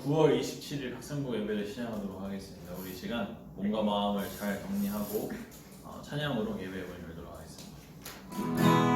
9월 27일 학생부 예배를 시작하도록 하겠습니다. 우리 시간 몸과 마음을 잘 정리하고 찬양으로 예배에 열도록 하겠습니다.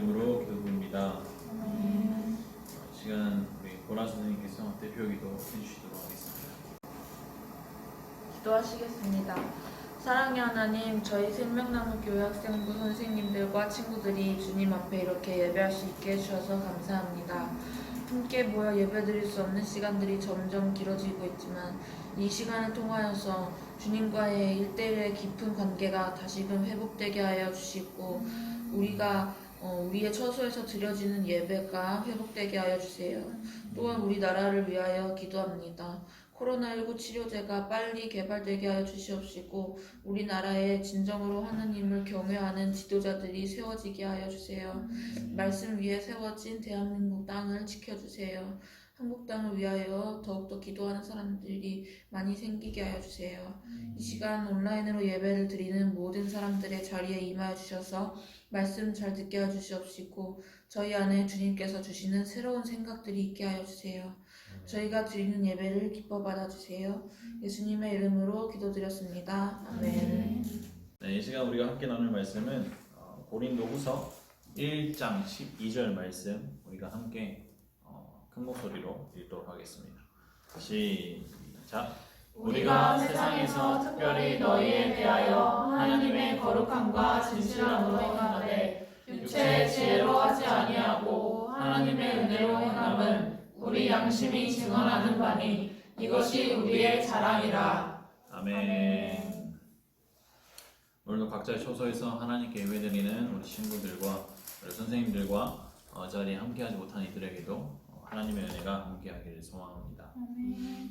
이름으로 기도드립니다. 이 시간 우리 보라 선생님께서 대표기도 해주시도록 하겠습니다. 기도하시겠습니다. 사랑의 하나님, 저희 생명나무 교회 학생부 선생님들과 친구들이 주님 앞에 이렇게 예배할 수 있게 해주셔서 감사합니다. 함께 모여 예배드릴 수 없는 시간들이 점점 길어지고 있지만 이 시간을 통하여서 주님과의 일대일의 깊은 관계가 다시금 회복되게 하여 주시고 우리가 우리의 처소에서 드려지는 예배가 회복되게 하여 주세요. 또한 우리 나라를 위하여 기도합니다. 코로나19 치료제가 빨리 개발되게 하여 주시옵시고 우리나라에 진정으로 하느님을 경외하는 지도자들이 세워지게 하여 주세요. 말씀 위에 세워진 대한민국 땅을 지켜주세요. 한국 땅을 위하여 더욱더 기도하는 사람들이 많이 생기게 하여 주세요. 이 시간 온라인으로 예배를 드리는 모든 사람들의 자리에 임하여 주셔서 말씀 잘 듣게 하여 주시옵시고 저희 안에 주님께서 주시는 새로운 생각들이 있게 하여 주세요. 저희가 드리는 예배를 기뻐 받아주세요. 예수님의 이름으로 기도드렸습니다. 아멘. 네, 이 시간 우리가 함께 나눌 말씀은 고린도후서 1장 12절 말씀 우리가 함께 큰 목소리로 읽도록 하겠습니다. 시작. 우리가 세상에서 특별히 너희에 대하여 하나님의 거룩함과 진실함으로 행하되 육체의 지혜로 하지 아니하고 하나님의 은혜로 행함은 우리 양심이 증언하는 바니 이것이 우리의 자랑이라. 아멘. 오늘도 각자의 처소에서 하나님께 예배드리는 우리 친구들과 우리 선생님들과 자리에 함께하지 못한 이들에게도 하나님의 은혜가 함께하기를 소망합니다.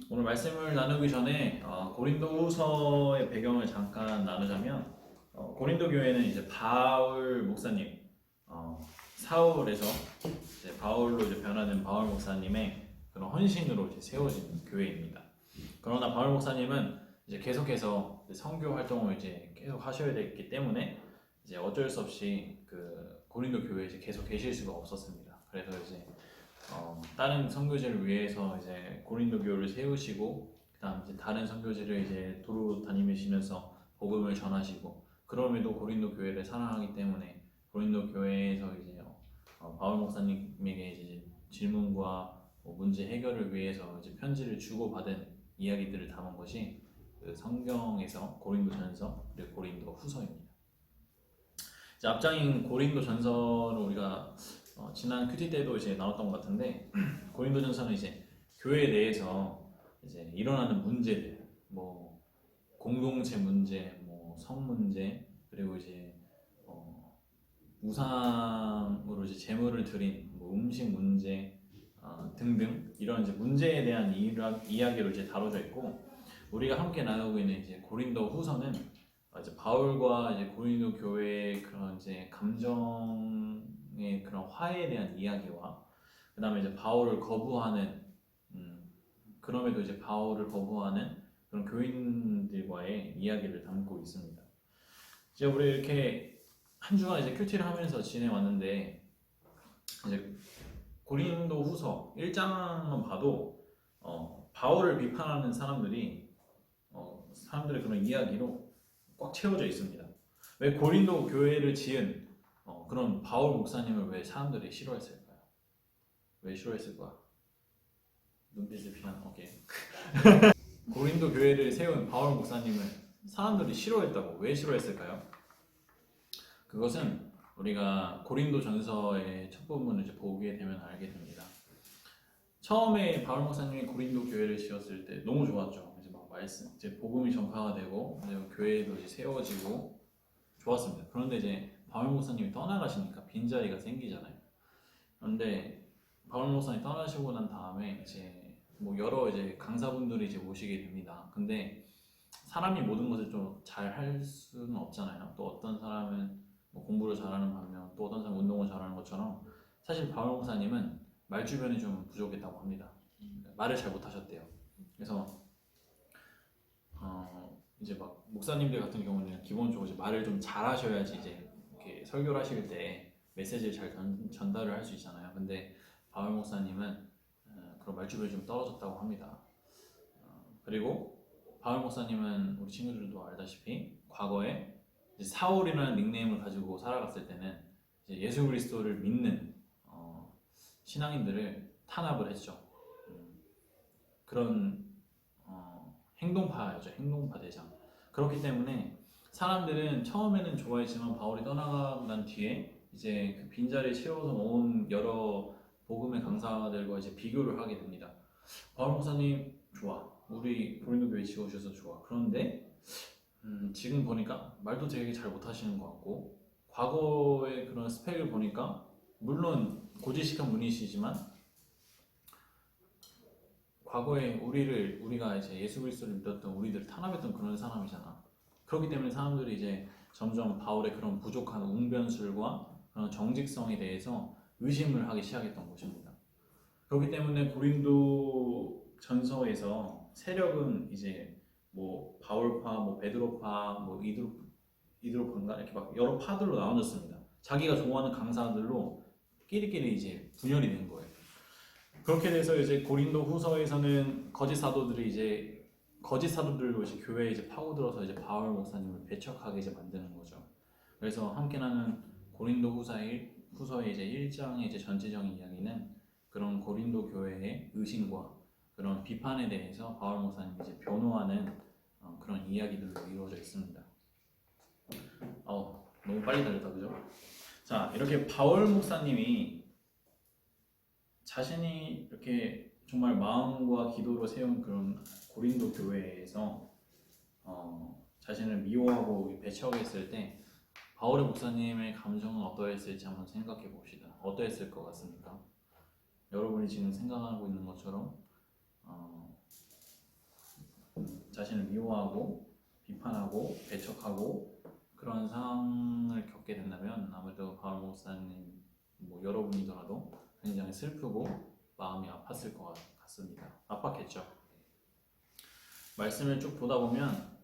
오늘 말씀을 나누기 전에 고린도후서의 배경을 잠깐 나누자면 고린도 교회는 이제 바울 목사님 사울에서 이제 바울로 이제 변화된 바울 목사님의 그런 헌신으로 이제 세워진 교회입니다. 그러나 바울 목사님은 이제 계속해서 선교 활동을 이제 계속 하셔야 됐기 때문에 이제 어쩔 수 없이 그 고린도 교회에 이제 계속 계실 수가 없었습니다. 그래서 이제 다른 선교지를 위해서 이제 고린도 교회를 세우시고 그다음 이제 다른 선교지를 이제 도로 다니시면서 복음을 전하시고 그럼에도 고린도 교회를 사랑하기 때문에 고린도 교회에서 이제 바울 목사님에게 이제 질문과 문제 해결을 위해서 이제 편지를 주고받은 이야기들을 담은 것이 그 성경에서 고린도전서 그리고 고린도후서입니다. 이제 앞장인 고린도전서를 우리가 지난 큐티 때도 이제 나왔던 것 같은데 고린도전서는 이제 교회 내에서 이제 일어나는 문제들, 뭐 공동체 문제, 뭐 성 문제, 그리고 이제 우상으로 이제 제물을 드린 뭐 음식 문제 등등 이런 이제 문제에 대한 이야기로 이제 다뤄져 있고 우리가 함께 나누고 있는 이제 고린도후서는 이제 바울과 이제 고린도 교회의 그런 이제 감정의 그런 화해에 대한 이야기와 그다음에 이제 바울을 거부하는 그럼에도 이제 바울을 거부하는 그런 교인들과의 이야기를 담고 있습니다. 이제 우리 이렇게 한 주간 이제 큐티를 하면서 지내왔는데 이제 고린도후서 1장만 봐도 바울을 비판하는 사람들의 그런 이야기로 꽉 채워져 있습니다. 왜 고린도 교회를 지은 그런 바울 목사님을 왜 사람들이 싫어했을까요? 왜 싫어했을까? 눈빛을 피한 오케이. 고린도 교회를 세운 바울 목사님을 사람들이 싫어했다고 왜 싫어했을까요? 그것은 우리가 고린도전서의 첫 부분을 이제 보게 되면 알게 됩니다. 처음에 바울 목사님이 고린도 교회를 지었을 때 너무 좋았죠. 이제 막 말씀, 이제 복음이 전파가 되고 이제 교회도 이제 세워지고 좋았습니다. 그런데 이제 바울 목사님이 떠나가시니까 빈자리가 생기잖아요. 그런데 바울 목사님이 떠나시고 난 다음에 이제 뭐 여러 이제 강사분들이 이제 오시게 됩니다. 근데 사람이 모든 것을 좀 잘 할 수는 없잖아요. 또 어떤 사람은 뭐 공부를 잘하는 반면 또 어떤 사람은 운동을 잘하는 것처럼 사실 바울 목사님은 말주변이 좀 부족했다고 합니다. 말을 잘 못하셨대요. 그래서 이제 막 목사님들 같은 경우는 기본적으로 이제 말을 좀 잘하셔야지 이제 이렇게 설교를 하실 때 메시지를 잘 전달을 할 수 있잖아요. 근데 바울 목사님은 그런 말주변이 좀 떨어졌다고 합니다. 그리고 바울 목사님은 우리 친구들도 알다시피 과거에 이제 사울이라는 닉네임을 가지고 살아갔을 때는 이제 예수 그리스도를 믿는 신앙인들을 탄압을 했죠. 그런 행동파였죠. 행동파 대장. 그렇기 때문에 사람들은 처음에는 좋아했지만 바울이 떠나고 난 뒤에 이제 그 빈자리를 채워서 온 여러 복음의 강사들과 이제 비교를 하게 됩니다. 바울 목사님 좋아. 우리 고린도 교회 지어주셔서 좋아. 그런데 지금 보니까 말도 되게 잘 못하시는 것 같고 과거의 그런 스펙을 보니까 물론 고지식한 분이시지만 과거에 우리가 이제 예수 그리스도를 믿었던 우리들 탄압했던 그런 사람이잖아. 그렇기 때문에 사람들이 이제 점점 바울의 그런 부족한 웅변술과 그런 정직성에 대해서 의심을 하기 시작했던 것입니다. 그렇기 때문에 고린도 전서에서 세력은 이제 뭐 바울파, 뭐 베드로파, 뭐 이드로파인가 이렇게 막 여러 파들로 나눠졌습니다. 자기가 좋아하는 강사들로 끼리끼리 이제 분열이 된 거예요. 그렇게 돼서 이제 고린도 후서에서는 거짓 사도들로 이제 교회에 이제 파고들어서 이제 바울 목사님을 배척하게 이제 만드는 거죠. 그래서 함께 나는 고린도 후서의 이제 1장의 이제 전체적인 이야기는 그런 고린도 교회의 의심과 그런 비판에 대해서 바울 목사님이 이제 변호하는 그런 이야기들로 이루어져 있습니다. 너무 빨리 달렸다 그죠? 자, 이렇게 바울 목사님이 자신이 이렇게 정말 마음과 기도로 세운 그런 고린도 교회에서 자신을 미워하고 배척했을 때 바울의 목사님의 감정은 어떠했을지 한번 생각해 봅시다. 어떠했을 것 같습니까? 여러분이 지금 생각하고 있는 것처럼 자신을 미워하고 비판하고 배척하고 그런 상황을 겪게 된다면 아무래도 바울 목사님 뭐 여러분이더라도 굉장히 슬프고 마음이 아팠을 것 같습니다. 아팠겠죠. 말씀을 쭉 보다 보면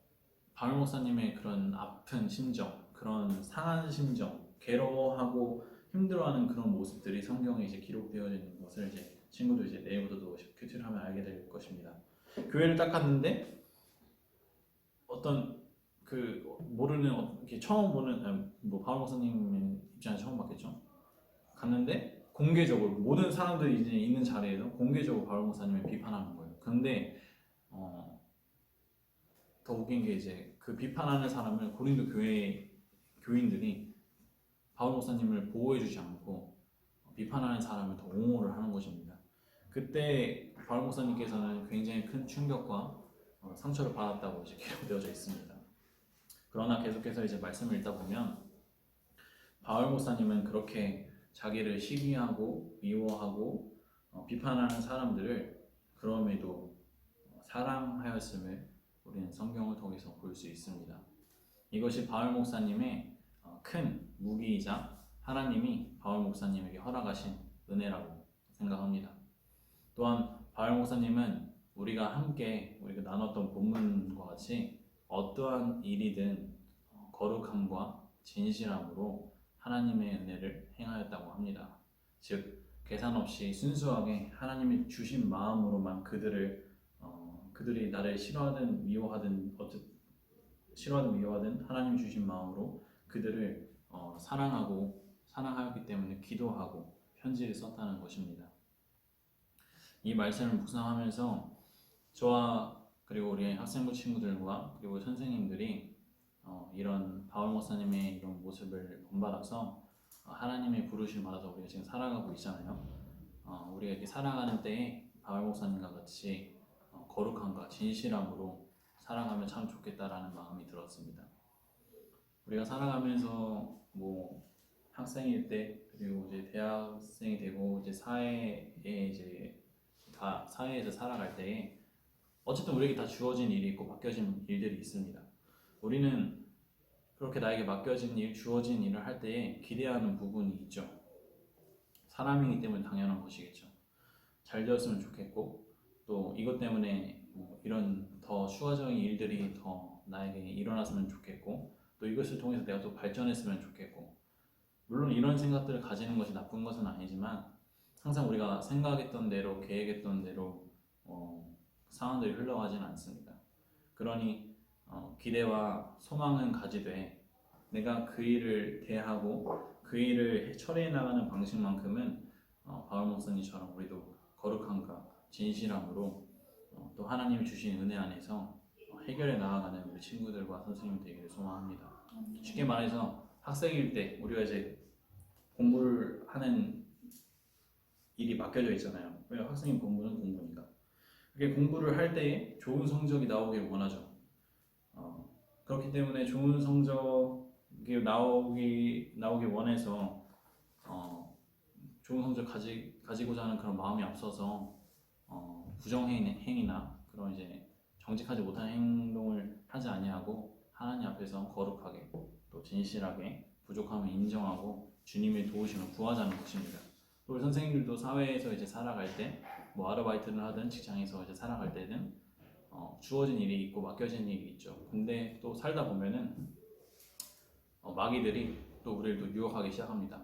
바울 목사님의 그런 아픈 심정, 그런 상한 심정, 괴로워하고 힘들어하는 그런 모습들이 성경에 이제 기록되어 있는 것을 이제 친구들 이제 내일부터도 큐티를 하면 알게 될 것입니다. 교회를 딱 갔는데 어떤 그 모르는 이렇게 처음 보는 뭐 바울 목사님의 입장에서 처음 봤겠죠. 갔는데 공개적으로 모든 사람들이 이제 있는 자리에서 공개적으로 바울 목사님을 비판하는 거예요. 그런데 더 웃긴 게 이제 그 비판하는 사람을 고린도 교회 교인들이 바울 목사님을 보호해주지 않고 비판하는 사람을 더 옹호를 하는 것입니다. 그때 바울 목사님께서는 굉장히 큰 충격과 상처를 받았다고 이제 기록되어져 있습니다. 그러나 계속해서 이제 말씀을 읽다 보면 바울 목사님은 그렇게 자기를 시기하고 미워하고 비판하는 사람들을 그럼에도 사랑하였음을 우리는 성경을 통해서 볼 수 있습니다. 이것이 바울 목사님의 큰 무기이자 하나님이 바울 목사님에게 허락하신 은혜라고 생각합니다. 또한 바울 목사님은 우리가 나눴던 본문과 같이 어떠한 일이든 거룩함과 진실함으로 하나님의 은혜를 행하였다고 합니다. 즉 계산 없이 순수하게 하나님이 주신 마음으로만 그들이 나를 싫어하든 미워하든 하나님 주신 마음으로 그들을 사랑하였기 때문에 기도하고 편지를 썼다는 것입니다. 이 말씀을 묵상하면서 저와 그리고 우리 학생부 친구들과 그리고 선생님들이 이런 바울 목사님의 이런 모습을 본받아서 하나님의 부르심을 받아서 우리가 지금 살아가고 있잖아요. 우리가 이렇게 살아가는 때에 바울 목사님과 같이 거룩함과 진실함으로 살아가면 참 좋겠다라는 마음이 들었습니다. 우리가 살아가면서 뭐 학생일 때 그리고 이제 대학생이 되고 이제 사회에서 살아갈 때에 어쨌든 우리에게 다 주어진 일이 있고 맡겨진 일들이 있습니다. 우리는 그렇게 나에게 맡겨진 일, 주어진 일을 할 때에 기대하는 부분이 있죠. 사람이기 때문에 당연한 것이겠죠. 잘 되었으면 좋겠고 또 이것 때문에 이런 더 추가적인 일들이 더 나에게 일어났으면 좋겠고 또 이것을 통해서 내가 또 발전했으면 좋겠고 물론 이런 생각들을 가지는 것이 나쁜 것은 아니지만 항상 우리가 생각했던 대로 계획했던 대로 상황들이 흘러가지는 않습니다. 그러니 기대와 소망은 가지되 내가 그 일을 대하고 그 일을 처리해 나가는 방식만큼은 바울 목사님처럼 우리도 거룩함과 진실함으로 또 하나님이 주신 은혜 안에서 해결해 나아가는 우리 친구들과 선생님이 되기를 소망합니다. 쉽게 말해서 학생일 때 우리가 이제 공부를 하는 일이 맡겨져 있잖아요. 왜 학생이 공부는 공부니까. 그렇게 공부를 할 때에 좋은 성적이 나오길 원하죠. 그렇기 때문에 좋은 성적이 나오기 원해서 좋은 성적 가지고자 하는 그런 마음이 앞서서 부정행위나 그런 이제 정직하지 못한 행동을 하지 아니하고 하나님 앞에서 거룩하게 또 진실하게 부족함을 인정하고 주님의 도우심을 구하자는 것입니다. 또 우리 선생님들도 사회에서 이제 살아갈 때 뭐 아르바이트를 하든 직장에서 이제 살아갈 때는 주어진 일이 있고 맡겨진 일이 있죠. 근데 또 살다 보면은 마귀들이 또 우리를 또 유혹하기 시작합니다.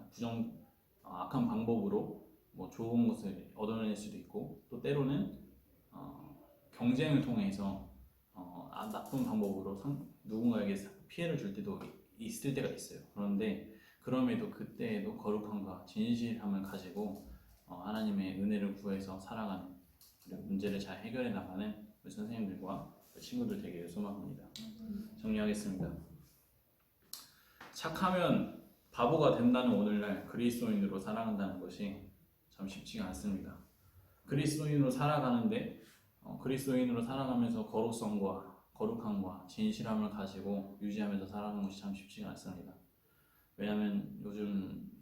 악한 방법으로 뭐 좋은 것을 얻어낼 수도 있고 또 때로는 경쟁을 통해서 나쁜 방법으로 누군가에게 피해를 줄 때도 있을 때가 있어요. 그런데 그럼에도 그때에도 거룩함과 진실함을 가지고 하나님의 은혜를 구해서 살아가는 그리고 문제를 잘 해결해 나가는 우리 선생님들과 친구들 되기를 소망합니다. 정리하겠습니다. 착하면 바보가 된다는 오늘날 그리스도인으로 살아간다는 것이 참 쉽지가 않습니다. 그리스도인으로 살아가는데 그리스도인으로 살아가면서 거룩함과 진실함을 가지고 유지하면서 살아가는 것이 참 쉽지가 않습니다. 왜냐하면 요즘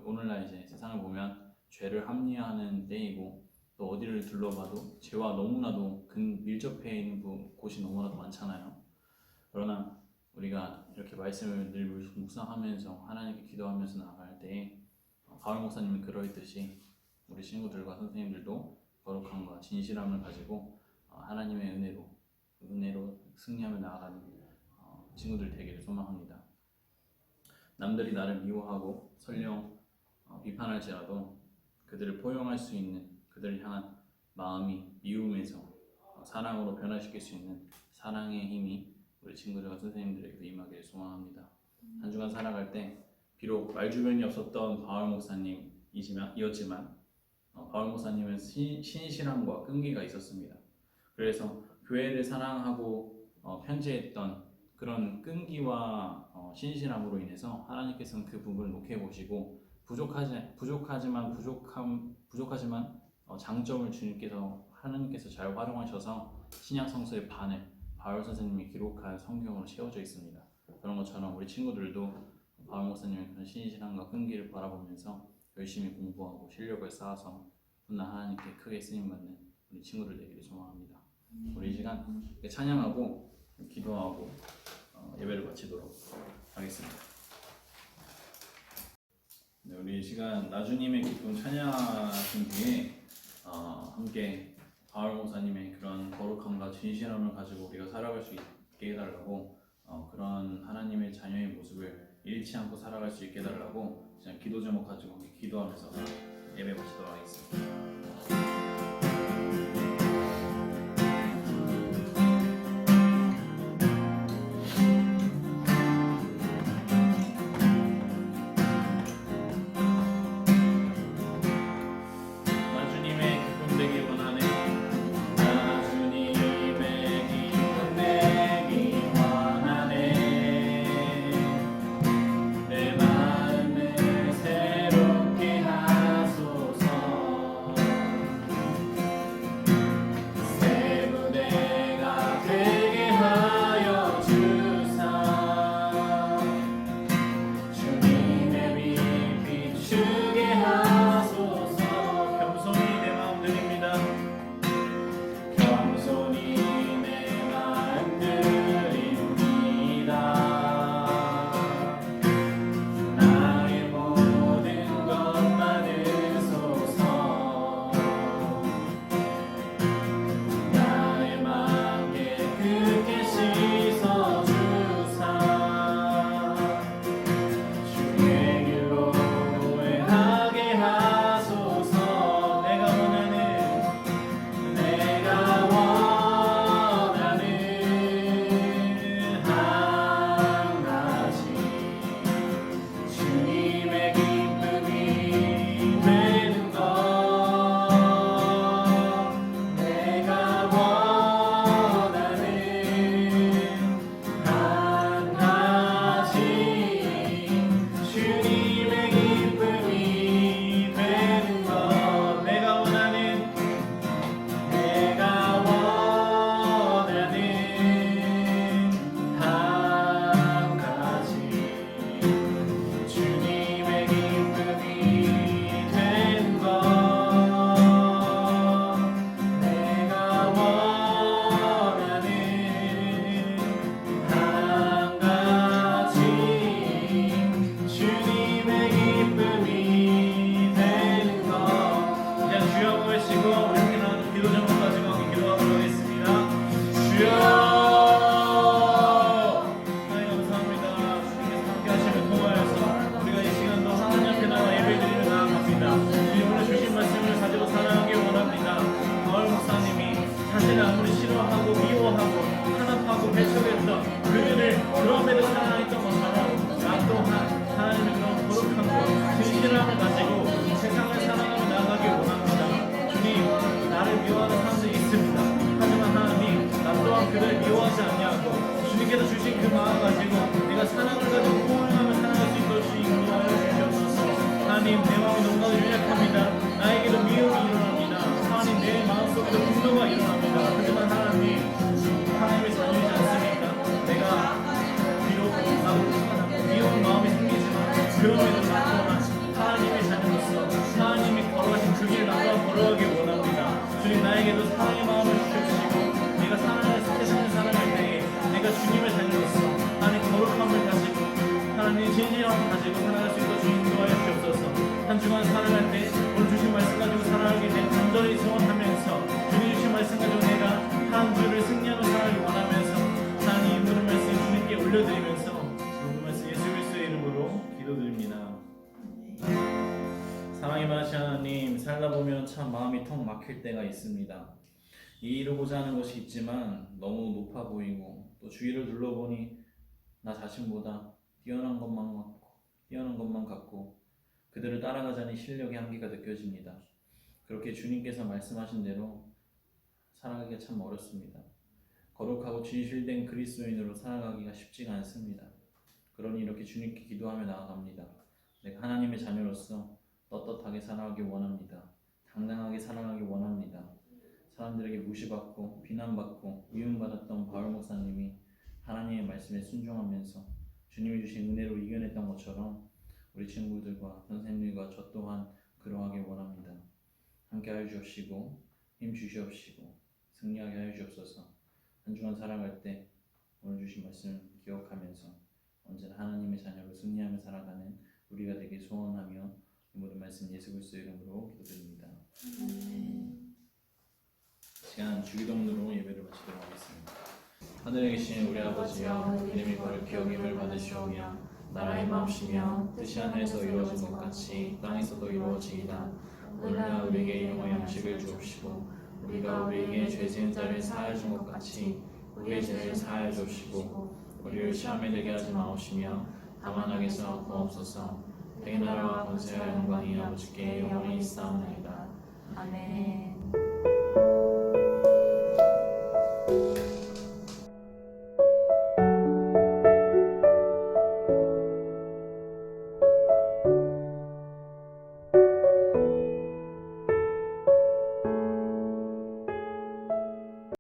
오늘날 이제 세상을 보면 죄를 합리화하는 때이고 또 어디를 둘러봐도 죄와 너무나도 밀접해 있는 곳이 너무나도 많잖아요. 그러나 우리가 이렇게 말씀을 늘 묵상하면서 하나님께 기도하면서 나아갈 때 바울 목사님이 그러했듯이 우리 친구들과 선생님들도 거룩함과 진실함을 가지고 하나님의 은혜로 승리하며 나아가는 친구들 되기를 소망합니다. 남들이 나를 미워하고 설령 비판할지라도 그들을 포용할 수 있는 그들을 향한 마음이 미움에서 사랑으로 변화시킬 수 있는 사랑의 힘이 우리 친구들과 선생님들에게도 임하기를 소망합니다. 한 주간 살아갈 때 비록 말주변이 없었던 바울 목사님이었지만 바울 목사님은 신실함과 끈기가 있었습니다. 그래서 교회를 사랑하고 편지했던 그런 끈기와 신실함으로 인해서 하나님께서는 그 부분을 높여 보시고 부족하지만 장점을 하나님께서 잘 활용하셔서 신약 성서의 반을 바울 선생님이 기록한 성경으로 채워져 있습니다. 그런 것처럼 우리 친구들도 바울 목사님의 그런 신실함과 끈기를 바라보면서 열심히 공부하고 실력을 쌓아서 훗날 하나님께 크게 쓰임받는 우리 친구들 되기를 소망합니다. 우리 이 시간 찬양하고 기도하고 예배를 마치도록 하겠습니다. 네, 우리 이 시간 나주님의 기쁨 찬양하신 뒤에 함께 바울 목사님의 그런 거룩함과 진실함을 가지고 우리가 살아갈 수 있게 해달라고 그런 하나님의 자녀의 모습을 잃지 않고 살아갈 수 있게 해달라고 그냥 기도 제목 가지고 함께 기도하면서 예배 마치도록 하겠습니다. 하나님 내 마음이 너무나도 연약합니다. 나에게도 미움이 일어납니다. 하나님 내 마음속에도 분노가 일어납니다. 하지만 하나님의 자녀이지 않습니까? 내가 비록 나도 미운 마음이 생기지만 그럼에도 불구하고 하나님의 자녀로서 하나님이 걸어가신 그 길을 나도 걸어가길 원합니다. 주님 나에게도 사랑의 마음을 주시고 내가 세상을 살아갈 때에 내가 주님의 자녀로서 하나님 거룩함을 가지고 하나님 진실함을 가지고 살아갈 수 있도록 주님 인도하여 주옵소서. 한 주간 살아갈 때 오늘 주신 말씀 가지고 살아가게 된 간절히 소원하면서 주님 주신 말씀 가지고 내가 한 주를 승리하며 살아가기 원하면서 하나님 모든 말씀 주님께 올려드리면서 모든 말씀 예수 그리스도의 이름으로 기도드립니다. 사랑의 많으신 하나님, 살다 보면 참 마음이 턱 막힐 때가 있습니다. 이루고자 하는 것이 있지만 너무 높아 보이고 또 주위를 둘러보니 나 자신보다 뛰어난 것만 같고 그들을 따라가자니 실력의 한계가 느껴집니다. 그렇게 주님께서 말씀하신 대로 살아가기가 참 어렵습니다. 거룩하고 진실된 그리스도인으로 살아가기가 쉽지가 않습니다. 그러니 이렇게 주님께 기도하며 나아갑니다. 내가 하나님의 자녀로서 떳떳하게 살아가기 원합니다. 당당하게 살아가기 원합니다. 사람들에게 무시받고 비난받고 미움받았던 바울 목사님이 하나님의 말씀에 순종하면서 주님이 주신 은혜로 이겨냈던 것처럼 우리 친구들과 선생님과 저 또한 그러하길 원합니다. 함께 하여 주옵시고 힘 주시옵시고 승리하게 하여 주옵소서. 한 주간 살아갈 때 오늘 주신 말씀 기억하면서 언제나 하나님의 자녀로 승리하며 살아가는 우리가 되길 소원하며 이 모든 말씀 예수 그리스도 이름으로 기도드립니다. 시간 주기도문으로 예배를 마치도록 하겠습니다. 하늘에 계신 우리 아버지여, 이름이 거룩히 여김을 받으시오며 나라의 마음이시며 뜻이 하늘에서 이루어진 것 같이 땅에서도 이루어지이다. 오늘날 우리에게 일용할 양식을 주옵시고 우리가 우리에게 죄 지은 자를 사하여 준 것 같이 우리의 죄를 사하여 주옵시고 우리를 시험에 들게 하지 마옵시며 다만 악에서 구하옵소서. 내 나라와 권세와 영광이 아버지께 영원히 있사옵나이다. 아멘.